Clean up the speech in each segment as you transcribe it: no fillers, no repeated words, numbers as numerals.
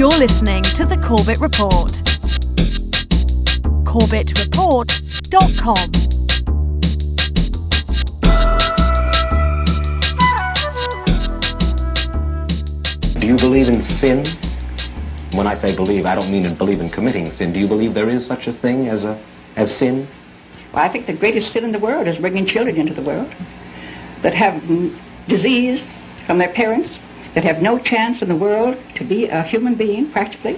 You're listening to the Corbett Report. CorbettReport.com. Do you believe in sin? When I say believe, I don't mean believe in committing sin. Do you believe there is such a thing as sin? Well, I think the greatest sin in the world is bringing children into the world that have disease from their parents, that have no chance in the world to be a human being, practically.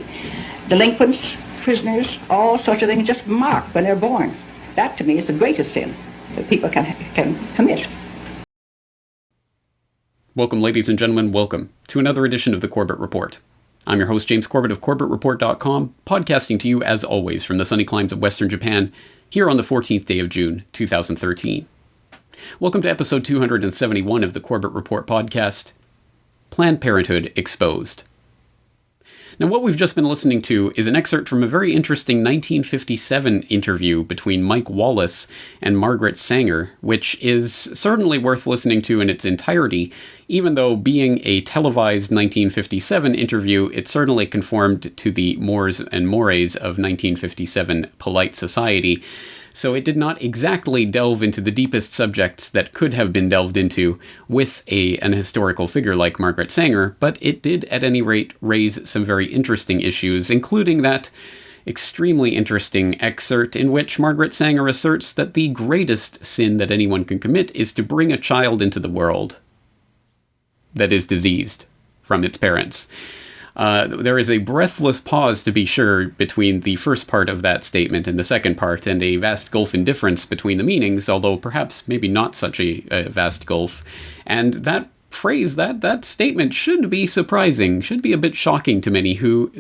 Delinquents, prisoners, all sorts of things just marked when they're born. That, to me, is the greatest sin that people can commit. Welcome, ladies and gentlemen, welcome to another edition of the Corbett Report. I'm your host, James Corbett of CorbettReport.com, podcasting to you, as always, from the sunny climes of Western Japan, here on the 14th day of June, 2013. Welcome to episode 271 of the Corbett Report podcast, Planned Parenthood Exposed. Now, what we've just been listening to is an excerpt from a very interesting 1957 interview between Mike Wallace and Margaret Sanger, which is certainly worth listening to in its entirety. Even though being a televised 1957 interview, it certainly conformed to the mores and mores of 1957 polite society. So it did not exactly delve into the deepest subjects that could have been delved into with an historical figure like Margaret Sanger, but it did at any rate raise some very interesting issues, including that extremely interesting excerpt in which Margaret Sanger asserts that the greatest sin that anyone can commit is to bring a child into the world that is diseased from its parents. There is a breathless pause, to be sure, between the first part of that statement and the second part, and a vast gulf in difference between the meanings, although perhaps maybe not such a vast gulf. And that phrase, that statement should be surprising, should be a bit shocking to many who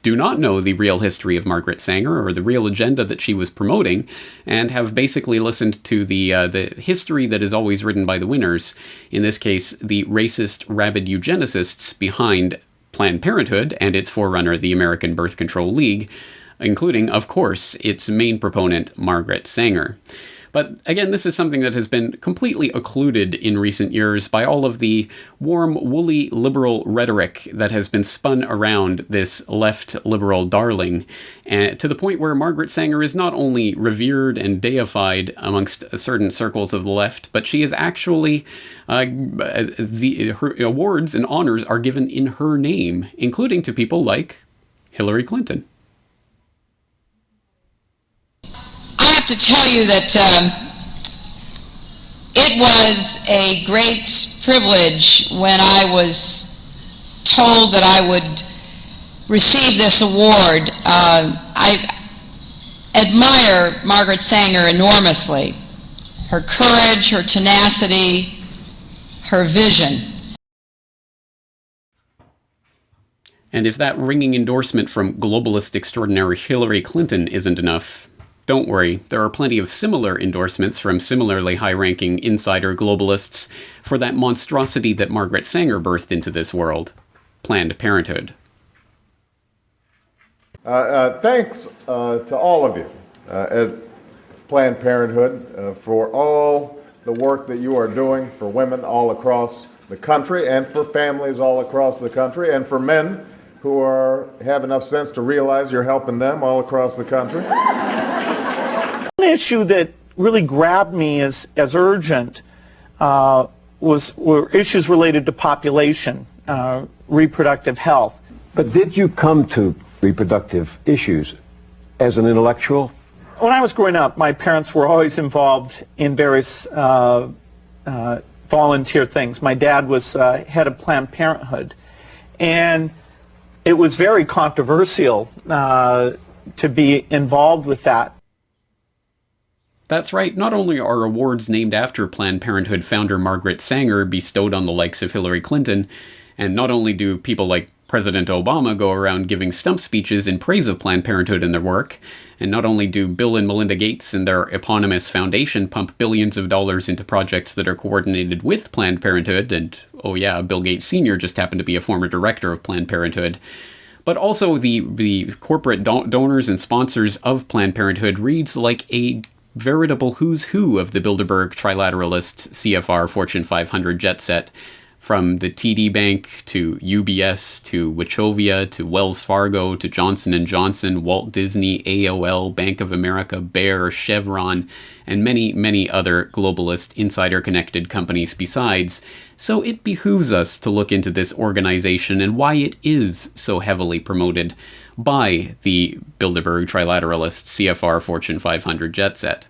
do not know the real history of Margaret Sanger or the real agenda that she was promoting, and have basically listened to the history that is always written by the winners, in this case, the racist, rabid eugenicists behind Planned Parenthood and its forerunner, the American Birth Control League, including, of course, its main proponent, Margaret Sanger. But again, this is something that has been completely occluded in recent years by all of the warm, woolly liberal rhetoric that has been spun around this left liberal darling, to the point where Margaret Sanger is not only revered and deified amongst certain circles of the left, but she is actually, her awards and honors are given in her name, including to people like Hillary Clinton. I have to tell you that it was a great privilege when I was told that I would receive this award. I admire Margaret Sanger enormously. Her courage, her tenacity, her vision. And if that ringing endorsement from globalist extraordinary Hillary Clinton isn't enough, don't worry, there are plenty of similar endorsements from similarly high-ranking insider globalists for that monstrosity that Margaret Sanger birthed into this world, Planned Parenthood. Thanks to all of you at Planned Parenthood for all the work that you are doing for women all across the country and for families all across the country and for men who have enough sense to realize you're helping them all across the country. One issue that really grabbed me as urgent were issues related to population, reproductive health. But did you come to reproductive issues as an intellectual? When I was growing up, my parents were always involved in various volunteer things. My dad was head of Planned Parenthood, and it was very controversial to be involved with that. That's right, not only are awards named after Planned Parenthood founder Margaret Sanger bestowed on the likes of Hillary Clinton, and not only do people like President Obama go around giving stump speeches in praise of Planned Parenthood and their work, and not only do Bill and Melinda Gates and their eponymous foundation pump billions of dollars into projects that are coordinated with Planned Parenthood, and oh yeah, Bill Gates Sr. just happened to be a former director of Planned Parenthood, but also the corporate donors and sponsors of Planned Parenthood reads like a veritable who's who of the Bilderberg trilateralist CFR Fortune 500 jet set, from the TD Bank to UBS to Wachovia to Wells Fargo to Johnson & Johnson, Walt Disney, AOL, Bank of America, Bayer, Chevron, and many, many other globalist insider-connected companies besides. So it behooves us to look into this organization and why it is so heavily promoted by the Bilderberg Trilateralist CFR Fortune 500 jet set.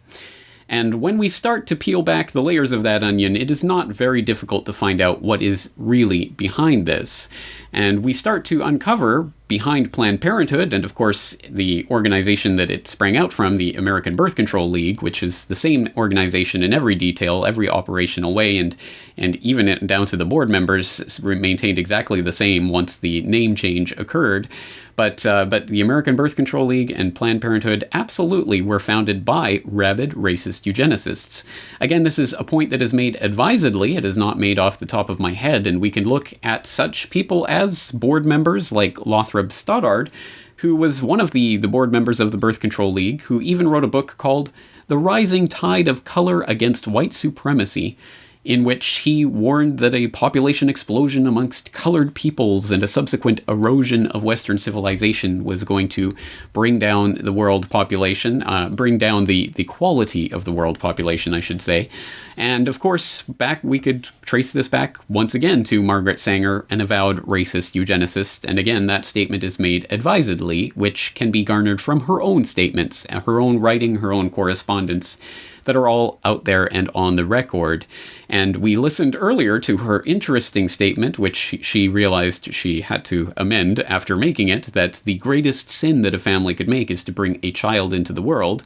And when we start to peel back the layers of that onion, it is not very difficult to find out what is really behind this. And we start to uncover behind Planned Parenthood, and of course the organization that it sprang out from, the American Birth Control League, which is the same organization in every detail, every operational way, and even down to the board members maintained exactly the same once the name change occurred. But the American Birth Control League and Planned Parenthood absolutely were founded by rabid racist eugenicists. Again, this is a point that is made advisedly. It is not made off the top of my head, and we can look at such people as board members like Lothrop Stoddard, who was one of the board members of the Birth Control League, who even wrote a book called The Rising Tide of Color Against White Supremacy, in which he warned that a population explosion amongst colored peoples and a subsequent erosion of Western civilization was going to bring down the world population, bring down the quality of the world population, I should say. And of course, we could trace this back once again to Margaret Sanger, an avowed racist eugenicist, and again, that statement is made advisedly, which can be garnered from her own statements, her own writing, her own correspondence, that are all out there and on the record. And we listened earlier to her interesting statement, which she realized she had to amend after making it, that the greatest sin that a family could make is to bring a child into the world.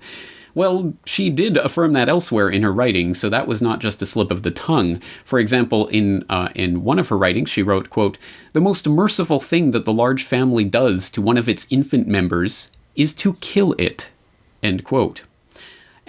Well, she did affirm that elsewhere in her writing, so that was not just a slip of the tongue. For example, in one of her writings, she wrote, quote, "The most merciful thing that the large family does to one of its infant members is to kill it," end quote.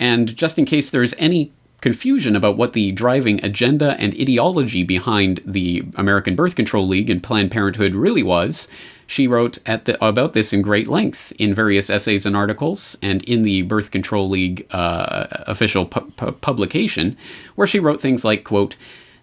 And just in case there's any confusion about what the driving agenda and ideology behind the American Birth Control League and Planned Parenthood really was, she wrote about this in great length in various essays and articles, and in the Birth Control League official publication, where she wrote things like, quote,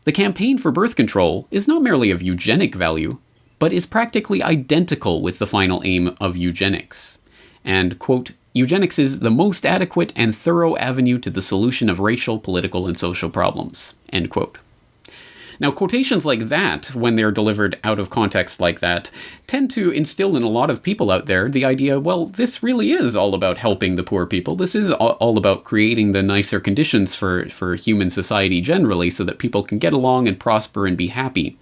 "The campaign for birth control is not merely of eugenic value, but is practically identical with the final aim of eugenics." And, quote, "Eugenics is the most adequate and thorough avenue to the solution of racial, political, and social problems," end quote. Now, quotations like that, when they're delivered out of context like that, tend to instill in a lot of people out there the idea, well, this really is all about helping the poor people. This is all about creating the nicer conditions for human society generally so that people can get along and prosper and be happy.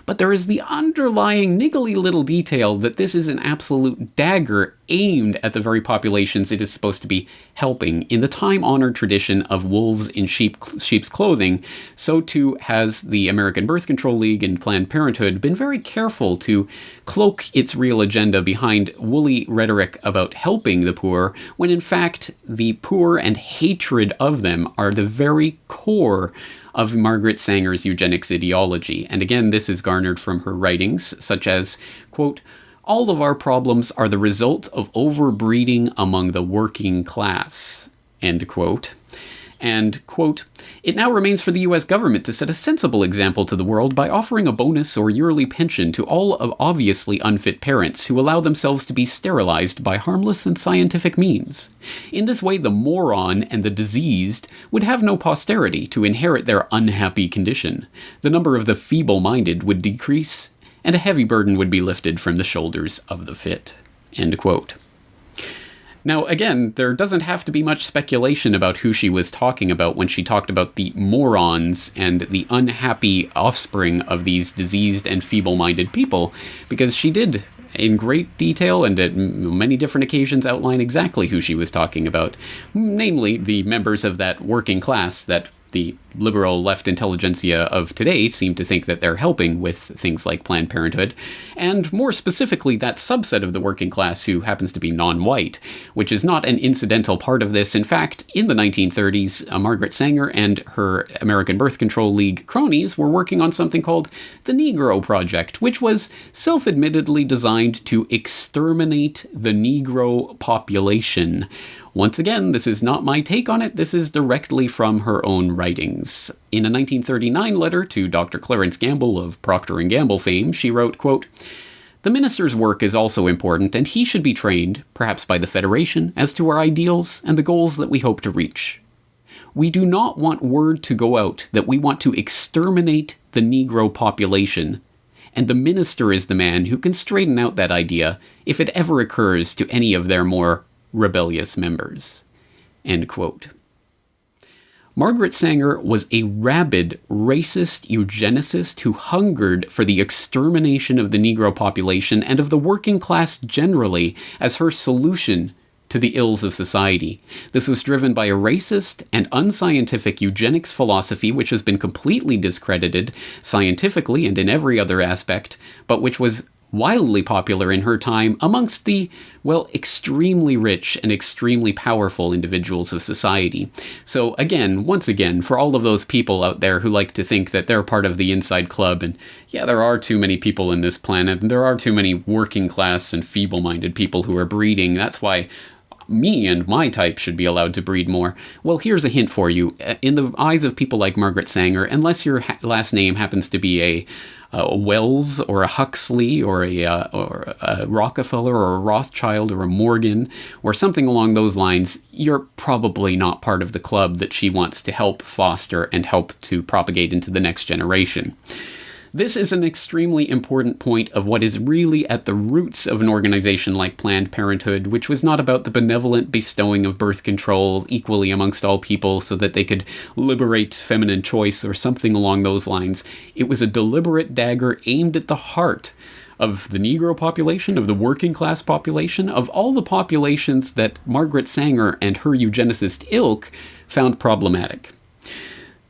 But there is the underlying niggly little detail that this is an absolute dagger aimed at the very populations it is supposed to be helping. In the time-honored tradition of wolves in sheep's clothing, so too has the American Birth Control League and Planned Parenthood been very careful to cloak its real agenda behind woolly rhetoric about helping the poor, when in fact the poor and hatred of them are the very core of Margaret Sanger's eugenics ideology. And again, this is garnered from her writings, such as, quote, "All of our problems are the result of overbreeding among the working class," end quote. And, quote, "It now remains for the U.S. government to set a sensible example to the world by offering a bonus or yearly pension to all of obviously unfit parents who allow themselves to be sterilized by harmless and scientific means. In this way, the moron and the diseased would have no posterity to inherit their unhappy condition. The number of the feeble-minded would decrease, and a heavy burden would be lifted from the shoulders of the fit," end quote. Now, again, there doesn't have to be much speculation about who she was talking about when she talked about the morons and the unhappy offspring of these diseased and feeble-minded people, because she did, in great detail and at many different occasions, outline exactly who she was talking about, namely the members of that working class that the liberal left intelligentsia of today seem to think that they're helping with things like Planned Parenthood, and more specifically that subset of the working class who happens to be non-white, which is not an incidental part of this. In fact, in the 1930s, Margaret Sanger and her American Birth Control League cronies were working on something called the Negro Project, which was self-admittedly designed to exterminate the Negro population. Once again, this is not my take on it, this is directly from her own writings. In a 1939 letter to Dr. Clarence Gamble of Procter & Gamble fame, she wrote, quote, "The minister's work is also important, and he should be trained, perhaps by the Federation, as to our ideals and the goals that we hope to reach. We do not want word to go out that we want to exterminate the Negro population, and the minister is the man who can straighten out that idea if it ever occurs to any of their more rebellious members." End quote. Margaret Sanger was a rabid, racist eugenicist who hungered for the extermination of the Negro population and of the working class generally as her solution to the ills of society. This was driven by a racist and unscientific eugenics philosophy which has been completely discredited scientifically and in every other aspect, but which was wildly popular in her time amongst the, well, extremely rich and extremely powerful individuals of society. So again, once again, for all of those people out there who like to think that they're part of the inside club, and yeah, there are too many people in this planet, and there are too many working class and feeble-minded people who are breeding, that's why me and my type should be allowed to breed more. Well, here's a hint for you. In the eyes of people like Margaret Sanger, unless your last name happens to be a Wells or a Huxley or a Rockefeller or a Rothschild or a Morgan or something along those lines, you're probably not part of the club that she wants to help foster and help to propagate into the next generation. This is an extremely important point of what is really at the roots of an organization like Planned Parenthood, which was not about the benevolent bestowing of birth control equally amongst all people so that they could liberate feminine choice or something along those lines. It was a deliberate dagger aimed at the heart of the Negro population, of the working class population, of all the populations that Margaret Sanger and her eugenicist ilk found problematic.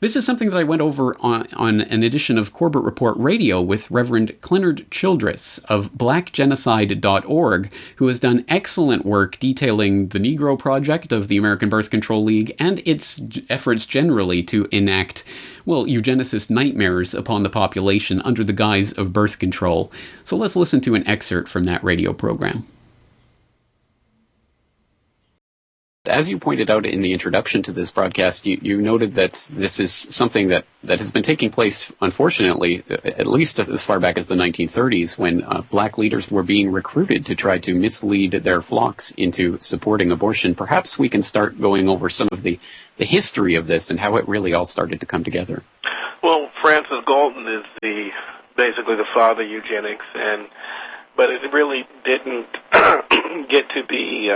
This is something that I went over on an edition of Corbett Report Radio with Reverend CLENARD Childress of blackgenocide.org, who has done excellent work detailing the Negro Project of the American Birth Control League and its efforts generally to enact, well, eugenicist nightmares upon the population under the guise of birth control. So let's listen to an excerpt from that radio program. As you pointed out in the introduction to this broadcast, you noted that this is something that has been taking place, unfortunately, at least as far back as the 1930s, when black leaders were being recruited to try to mislead their flocks into supporting abortion. Perhaps we can start going over some of the history of this and how it really all started to come together. Well, Francis Galton is basically the father of eugenics, but it really didn't get to be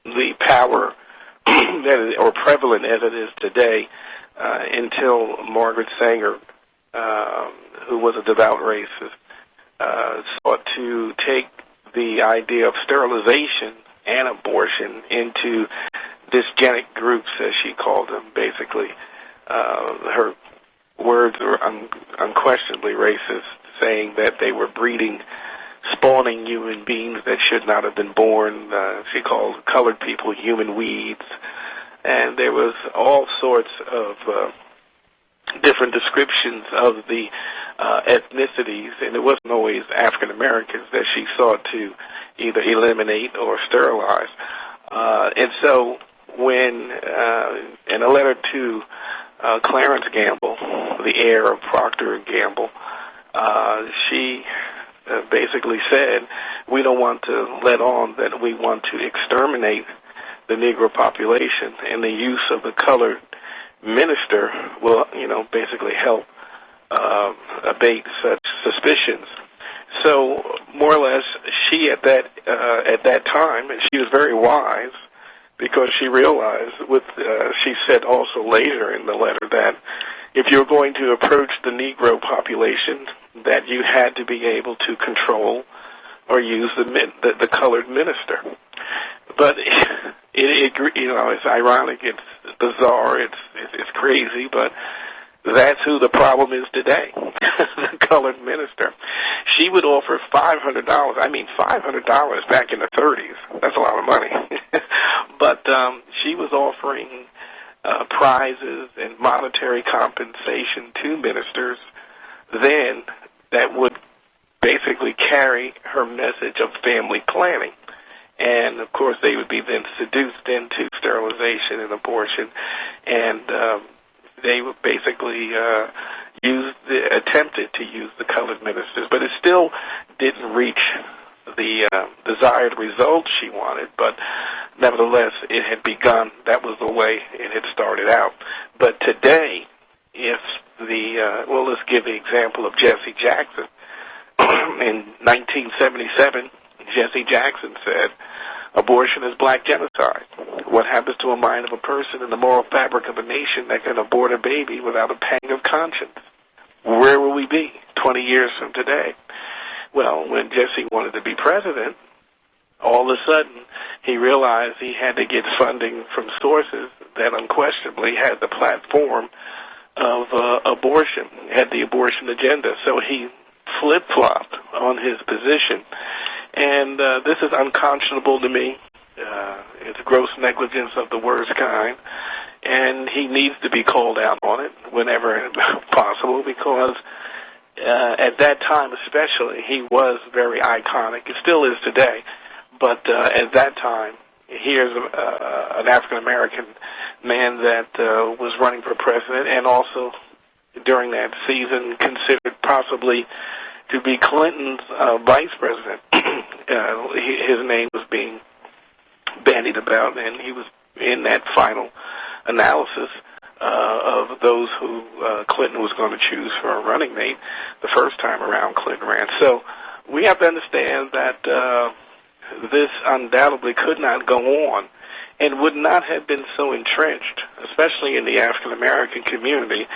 the power or prevalent as it is today until Margaret Sanger, who was a devout racist, sought to take the idea of sterilization and abortion into dysgenic groups, as she called them, basically. Her words were unquestionably racist, saying that they were breeding, spawning human beings that should not have been born. She called colored people human weeds. And there was all sorts of different descriptions of the ethnicities, and it wasn't always African Americans that she sought to either eliminate or sterilize. And so when, in a letter to Clarence Gamble, the heir of Procter & Gamble, she basically said, we don't want to let on that we want to exterminate the Negro population, and the use of the colored minister will, basically help abate such suspicions. So, more or less, she at that time, and she was very wise, because she realized, she said also later in the letter, that if you're going to approach the Negro population, that you had to be able to control or use the colored minister. But it's ironic, it's bizarre, it's crazy, but that's who the problem is today, the colored minister. She would offer $500. I mean, $500 back in the 30s. That's a lot of money. But she was offering prizes and monetary compensation to ministers then that would basically carry her message of family planning. And, of course, they would be then seduced into sterilization and abortion, and they would basically attempted to use the colored ministers, but it still didn't reach the desired result she wanted, but nevertheless, it had begun. That was the way it had started out. But today, if let's give the example of Jesse Jackson. In 1977, Jesse Jackson said, abortion is black genocide. What happens to a mind of a person and the moral fabric of a nation that can abort a baby without a pang of conscience? Where will we be 20 years from today? Well, when Jesse wanted to be president, all of a sudden he realized he had to get funding from sources that unquestionably had the platform of abortion, had the abortion agenda. So he flip-flopped on his position. And this is unconscionable to me. It's gross negligence of the worst kind. And he needs to be called out on it whenever possible, because at that time especially, he was very iconic. It still is today. But at that time, here's an African-American man that was running for president, and also during that season considered possibly to be Clinton's vice president. His name was being bandied about, and he was in that final analysis of those who Clinton was going to choose for a running mate the first time around Clinton ran. So we have to understand that this undoubtedly could not go on and would not have been so entrenched, especially in the African-American community,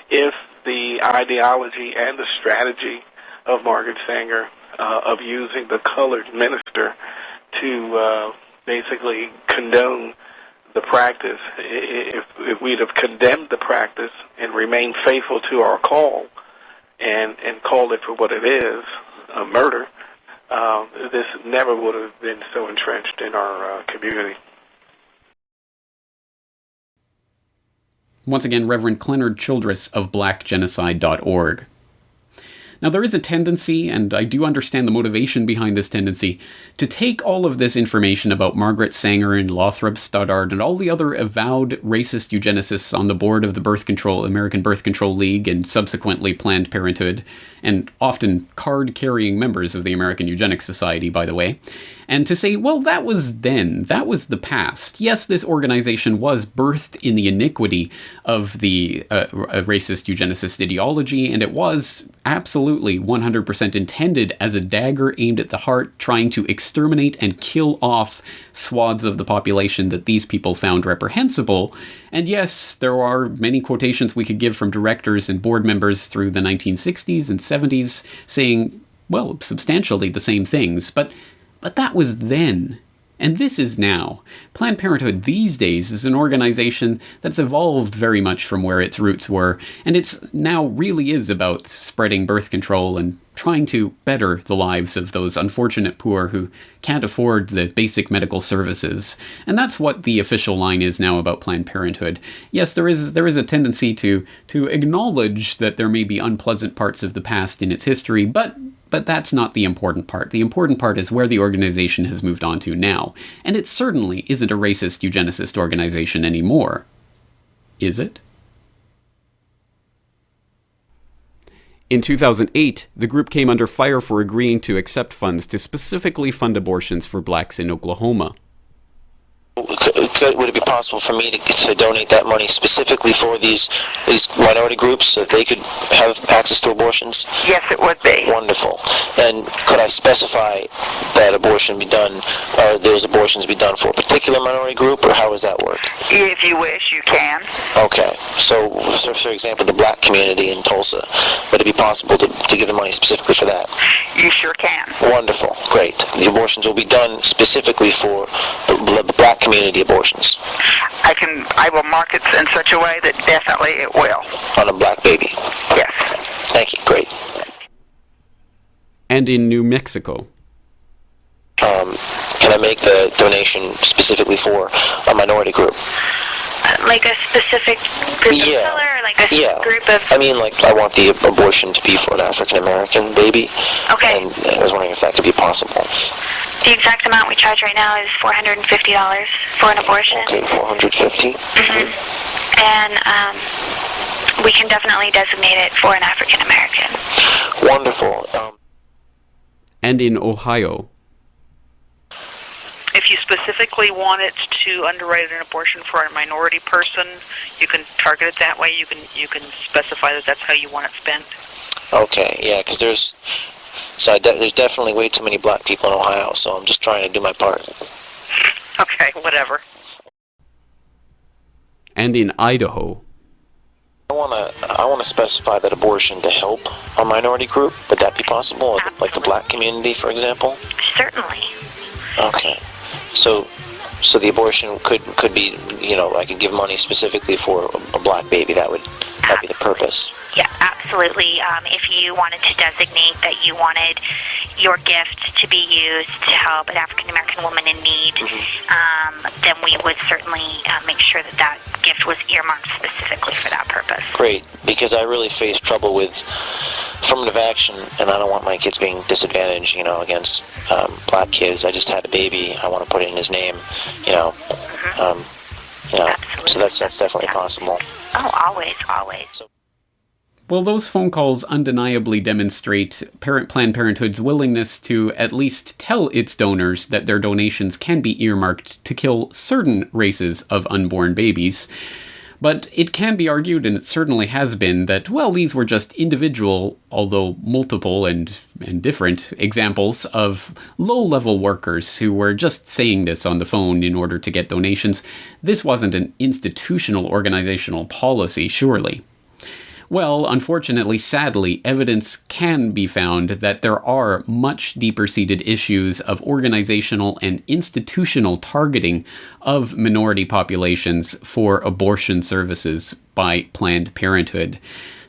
if the ideology and the strategy of Margaret Sanger of using the colored minister to basically condone the practice. If we'd have condemned the practice and remained faithful to our call and called it for what it is, a murder, this never would have been so entrenched in our community. Once again, Reverend CLENARD Childress of blackgenocide.org. Now, there is a tendency, and I do understand the motivation behind this tendency, to take all of this information about Margaret Sanger and Lothrop Stoddard and all the other avowed racist eugenicists on the board of the American Birth Control League and subsequently Planned Parenthood, and often card-carrying members of the American Eugenics Society, by the way, and to say, well, that was then. That was the past. Yes, this organization was birthed in the iniquity of the racist eugenicist ideology, and it was absolutely 100% intended as a dagger aimed at the heart, trying to exterminate and kill off swaths of the population that these people found reprehensible. And yes, there are many quotations we could give from directors and board members through the 1960s and 70s saying, well, substantially the same things, but that was then. And this is now. Planned Parenthood these days is an organization that's evolved very much from where its roots were, and it's now really is about spreading birth control and trying to better the lives of those unfortunate poor who can't afford the basic medical services. And that's what the official line is now about Planned Parenthood. Yes, there is a tendency to acknowledge that there may be unpleasant parts of the past in its history, but that's not the important part. The important part is where the organization has moved on to now. And it certainly isn't a racist eugenicist organization anymore. Is it? In 2008, the group came under fire for agreeing to accept funds to specifically fund abortions for blacks in Oklahoma. Would it be possible for me to donate that money specifically for these minority groups so that they could have access to abortions? Yes, it would be. Wonderful. And could I specify that abortion be done, or those abortions be done for a particular minority group, or how does that work? If you wish, you can. Okay. So, for example, the black community in Tulsa, would it be possible to give the money specifically for that? You sure can. Wonderful. Great. The abortions will be done specifically for the black community abortions. I will mark it in such a way that definitely it will. On a black baby? Yes. Thank you. Great. And in New Mexico? Can I make the donation specifically for a minority group? Like a specific group of color, or like a group of... I mean, like, I want the abortion to be for an African-American baby. Okay. And I was wondering if that could be possible. The exact amount we charge right now is $450 for an abortion. Okay, $450. Mm-hmm. And we can definitely designate it for an African American. Wonderful. And in Ohio. If you specifically wanted to underwrite an abortion for a minority person, you can target it that way. You can specify that that's how you want it spent. Okay, yeah, because there's definitely way too many black people in Ohio, so I'm just trying to do my part. Okay, whatever. And in Idaho. I want to specify that abortion to help a minority group. Would that be possible? Absolutely. Like the black community, for example? Certainly. Okay. So the abortion could be, I could give money specifically for a black baby. That'd be the purpose. Yeah, absolutely. If you wanted to designate that you wanted your gift to be used to help an African American woman in need, then we would certainly make sure that gift was earmarked specifically for that purpose. Great, because I really face trouble with affirmative action, and I don't want my kids being disadvantaged, against black kids. I just had a baby. I want to put it in his name, So that's definitely possible. Oh, always. Well, those phone calls undeniably demonstrate Planned Parenthood's willingness to at least tell its donors that their donations can be earmarked to kill certain races of unborn babies. But it can be argued, and it certainly has been, that, well, these were just individual, although multiple and different, examples of low-level workers who were just saying this on the phone in order to get donations. This wasn't an institutional organizational policy, surely. Well, unfortunately, sadly, evidence can be found that there are much deeper-seated issues of organizational and institutional targeting of minority populations for abortion services by Planned Parenthood.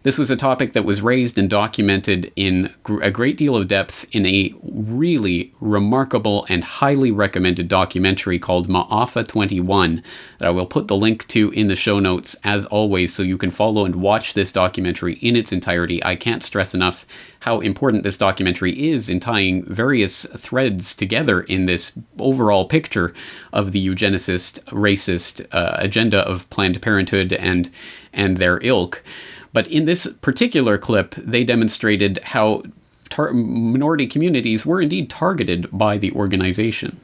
This was a topic that was raised and documented in a great deal of depth in a really remarkable and highly recommended documentary called Ma'afa 21 that I will put the link to in the show notes as always so you can follow and watch this documentary in its entirety. I can't stress enough how important this documentary is in tying various threads together in this overall picture of the eugenicist, racist agenda of Planned Parenthood and their ilk. But in this particular clip, they demonstrated how minority communities were indeed targeted by the organization.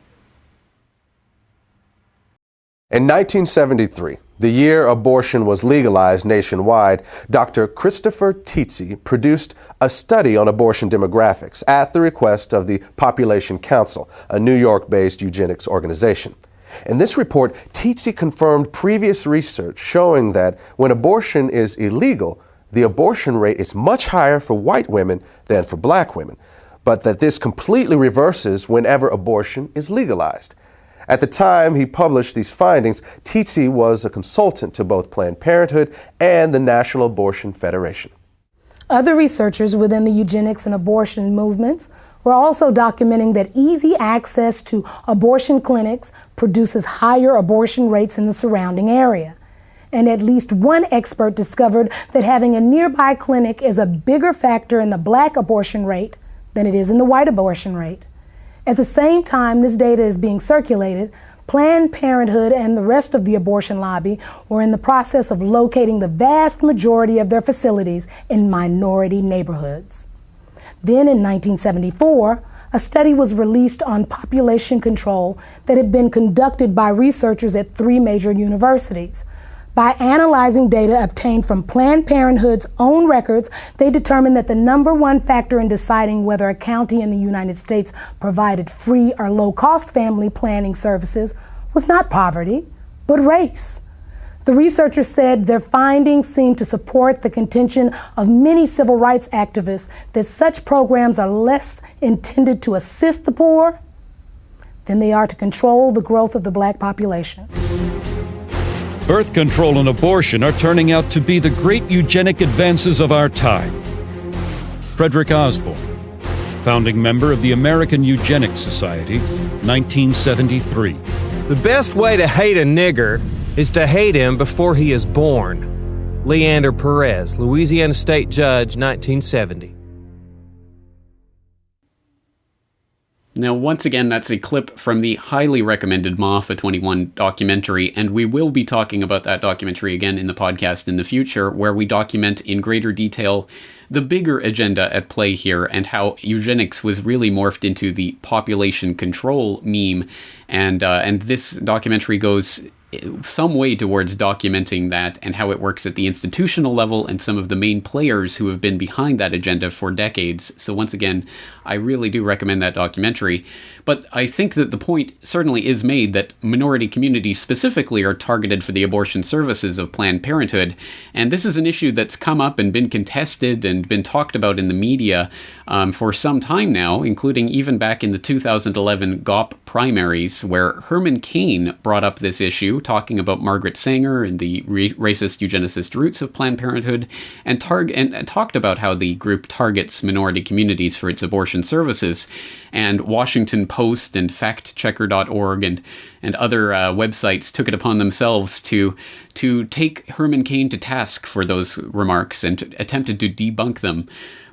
In 1973, the year abortion was legalized nationwide, Dr. Christopher Tietze produced a study on abortion demographics at the request of the Population Council, a New York-based eugenics organization. In this report, Tietze confirmed previous research showing that when abortion is illegal, the abortion rate is much higher for white women than for black women, but that this completely reverses whenever abortion is legalized. At the time he published these findings, Tietze was a consultant to both Planned Parenthood and the National Abortion Federation. Other researchers within the eugenics and abortion movements were also documenting that easy access to abortion clinics produces higher abortion rates in the surrounding area. And at least one expert discovered that having a nearby clinic is a bigger factor in the black abortion rate than it is in the white abortion rate. At the same time this data is being circulated, Planned Parenthood and the rest of the abortion lobby were in the process of locating the vast majority of their facilities in minority neighborhoods. Then in 1974, a study was released on population control that had been conducted by researchers at 3 major universities. By analyzing data obtained from Planned Parenthood's own records, they determined that the number one factor in deciding whether a county in the United States provided free or low-cost family planning services was not poverty, but race. The researchers said their findings seemed to support the contention of many civil rights activists that such programs are less intended to assist the poor than they are to control the growth of the black population. Birth control and abortion are turning out to be the great eugenic advances of our time. Frederick Osborne, founding member of the American Eugenics Society, 1973. The best way to hate a nigger is to hate him before he is born. Leander Perez, Louisiana State Judge, 1970. Now, once again, that's a clip from the highly recommended Maafa 21 documentary, and we will be talking about that documentary again in the podcast in the future, where we document in greater detail the bigger agenda at play here and how eugenics was really morphed into the population control meme, and this documentary goes some way towards documenting that and how it works at the institutional level and some of the main players who have been behind that agenda for decades. So once again, I really do recommend that documentary. But I think that the point certainly is made that minority communities specifically are targeted for the abortion services of Planned Parenthood. And this is an issue that's come up and been contested and been talked about in the media for some time now, including even back in the 2011 GOP primaries, where Herman Cain brought up this issue, talking about Margaret Sanger and the racist eugenicist roots of Planned Parenthood, and talked about how the group targets minority communities for its abortion services. And Washington Post and factchecker.org and other websites took it upon themselves to take Herman Cain to task for those remarks and attempted to debunk them,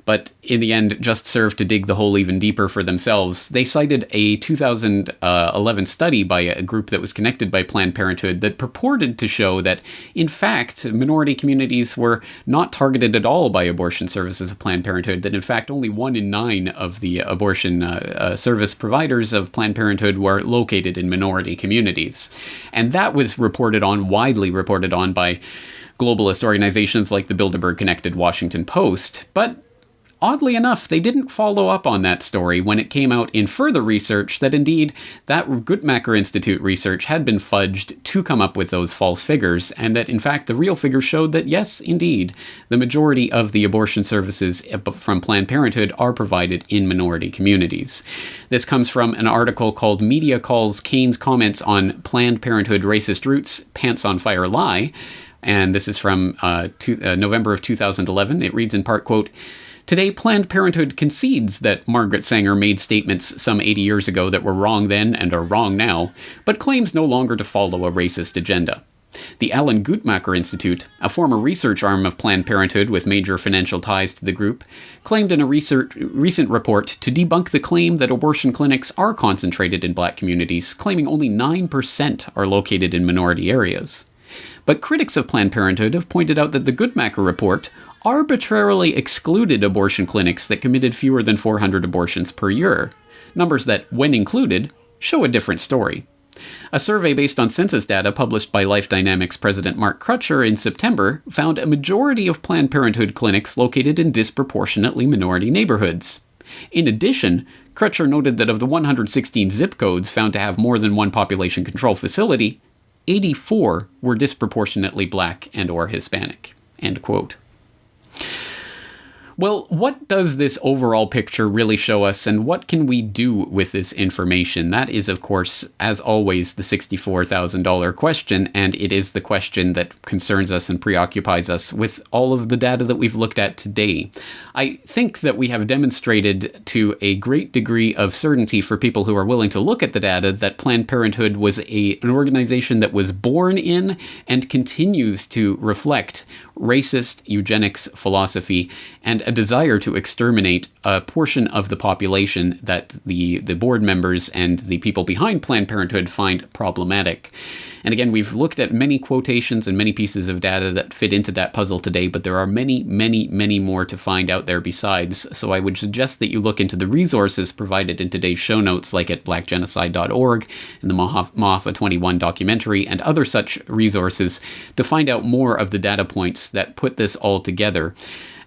but in the end just served to dig the hole even deeper for themselves. They cited a 2011 study by a group that was connected by Planned Parenthood that purported to show that, in fact, minority communities were not targeted at all by abortion services of Planned Parenthood, that in fact only 1 in 9 of the abortion service providers of Planned Parenthood were located in minority communities. And that was widely reported on by globalist organizations like the Bilderberg-connected Washington Post. But oddly enough, they didn't follow up on that story when it came out in further research that indeed that Guttmacher Institute research had been fudged to come up with those false figures, and that in fact the real figures showed that yes, indeed, the majority of the abortion services from Planned Parenthood are provided in minority communities. This comes from an article called Media Calls Cain's Comments on Planned Parenthood Racist Roots, Pants on Fire Lie, and this is from November of 2011. It reads in part, quote, "Today, Planned Parenthood concedes that Margaret Sanger made statements some 80 years ago that were wrong then and are wrong now, but claims no longer to follow a racist agenda. The Alan Guttmacher Institute, a former research arm of Planned Parenthood with major financial ties to the group, claimed in a recent report to debunk the claim that abortion clinics are concentrated in black communities, claiming only 9% are located in minority areas. But critics of Planned Parenthood have pointed out that the Guttmacher report arbitrarily excluded abortion clinics that committed fewer than 400 abortions per year, numbers that, when included, show a different story. A survey based on census data published by Life Dynamics President Mark Crutcher in September found a majority of Planned Parenthood clinics located in disproportionately minority neighborhoods. In addition, Crutcher noted that of the 116 zip codes found to have more than one population control facility, 84 were disproportionately black and or Hispanic." End quote. Well, what does this overall picture really show us, and what can we do with this information? That is, of course, as always, the $64,000 question, and it is the question that concerns us and preoccupies us with all of the data that we've looked at today. I think that we have demonstrated to a great degree of certainty for people who are willing to look at the data that Planned Parenthood was an organization that was born in and continues to reflect racist eugenics philosophy and a desire to exterminate a portion of the population that the board members and the people behind Planned Parenthood find problematic. And again, we've looked at many quotations and many pieces of data that fit into that puzzle today, but there are many, many, many more to find out there besides. So I would suggest that you look into the resources provided in today's show notes, like at blackgenocide.org and the Maafa 21 documentary and other such resources, to find out more of the data points that put this all together.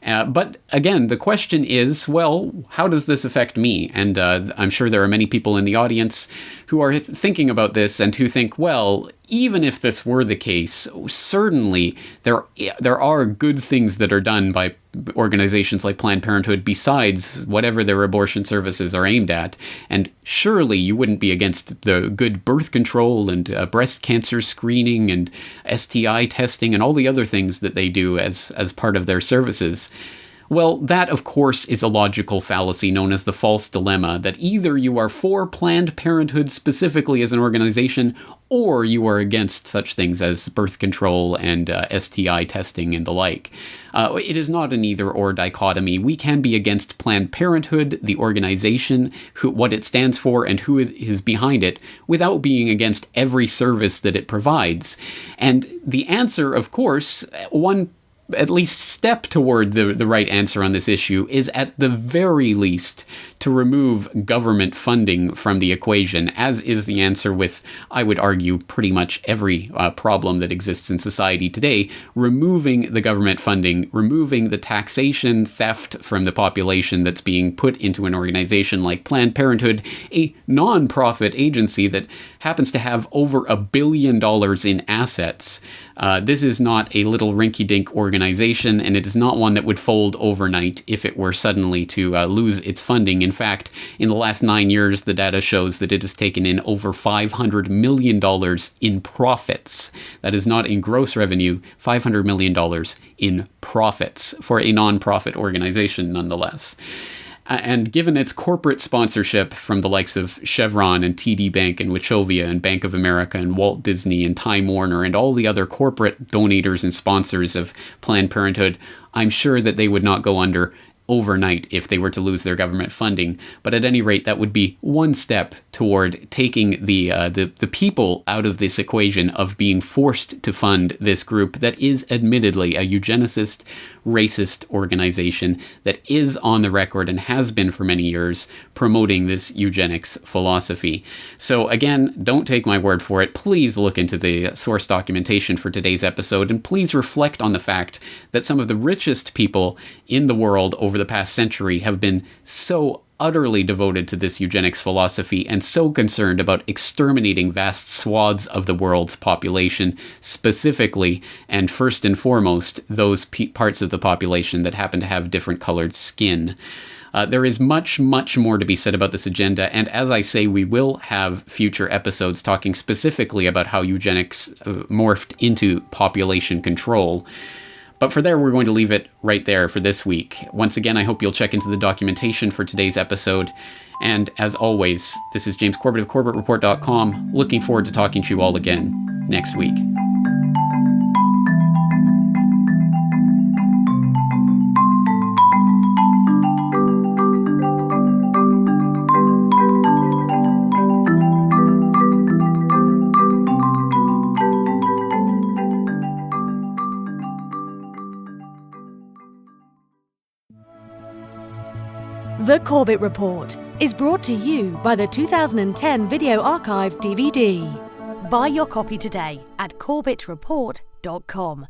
But again, the question is, well, how does this affect me? And I'm sure there are many people in the audience who are thinking about this and who think, well, even if this were the case, certainly there are good things that are done by organizations like Planned Parenthood besides whatever their abortion services are aimed at. And surely you wouldn't be against the good birth control and breast cancer screening and STI testing and all the other things that they do as part of their services. Well, that, of course, is a logical fallacy known as the false dilemma, that either you are for Planned Parenthood specifically as an organization, or you are against such things as birth control and STI testing and the like. It is not an either-or dichotomy. We can be against Planned Parenthood, the organization, what it stands for, and who is behind it, without being against every service that it provides. And the answer, of course, one at least step toward the right answer on this issue is at the very least to remove government funding from the equation, as is the answer with, I would argue, pretty much every problem that exists in society today. Removing the government funding, removing the taxation theft from the population that's being put into an organization like Planned Parenthood, a non-profit agency that happens to have over $1 billion in assets. This is not a little rinky-dink organization, and it is not one that would fold overnight if it were suddenly to lose its funding. In fact, in the last 9 years, the data shows that it has taken in over $500 million in profits. That is not in gross revenue, $500 million in profits for a non-profit organization, nonetheless. And given its corporate sponsorship from the likes of Chevron and TD Bank and Wachovia and Bank of America and Walt Disney and Time Warner and all the other corporate donators and sponsors of Planned Parenthood, I'm sure that they would not go under overnight if they were to lose their government funding. But at any rate, that would be one step toward taking the people out of this equation of being forced to fund this group that is admittedly a eugenicist, racist organization that is on the record and has been for many years promoting this eugenics philosophy. So again, don't take my word for it. Please look into the source documentation for today's episode, and please reflect on the fact that some of the richest people in the world over the past century have been so utterly devoted to this eugenics philosophy and so concerned about exterminating vast swaths of the world's population, specifically and first and foremost those parts of the population that happen to have different colored skin. There is much, much more to be said about this agenda, and as I say, we will have future episodes talking specifically about how eugenics morphed into population control. But for there, we're going to leave it right there for this week. Once again, I hope you'll check into the documentation for today's episode. And as always, this is James Corbett of CorbettReport.com. Looking forward to talking to you all again next week. The Corbett Report is brought to you by the 2010 Video Archive DVD. Buy your copy today at CorbettReport.com.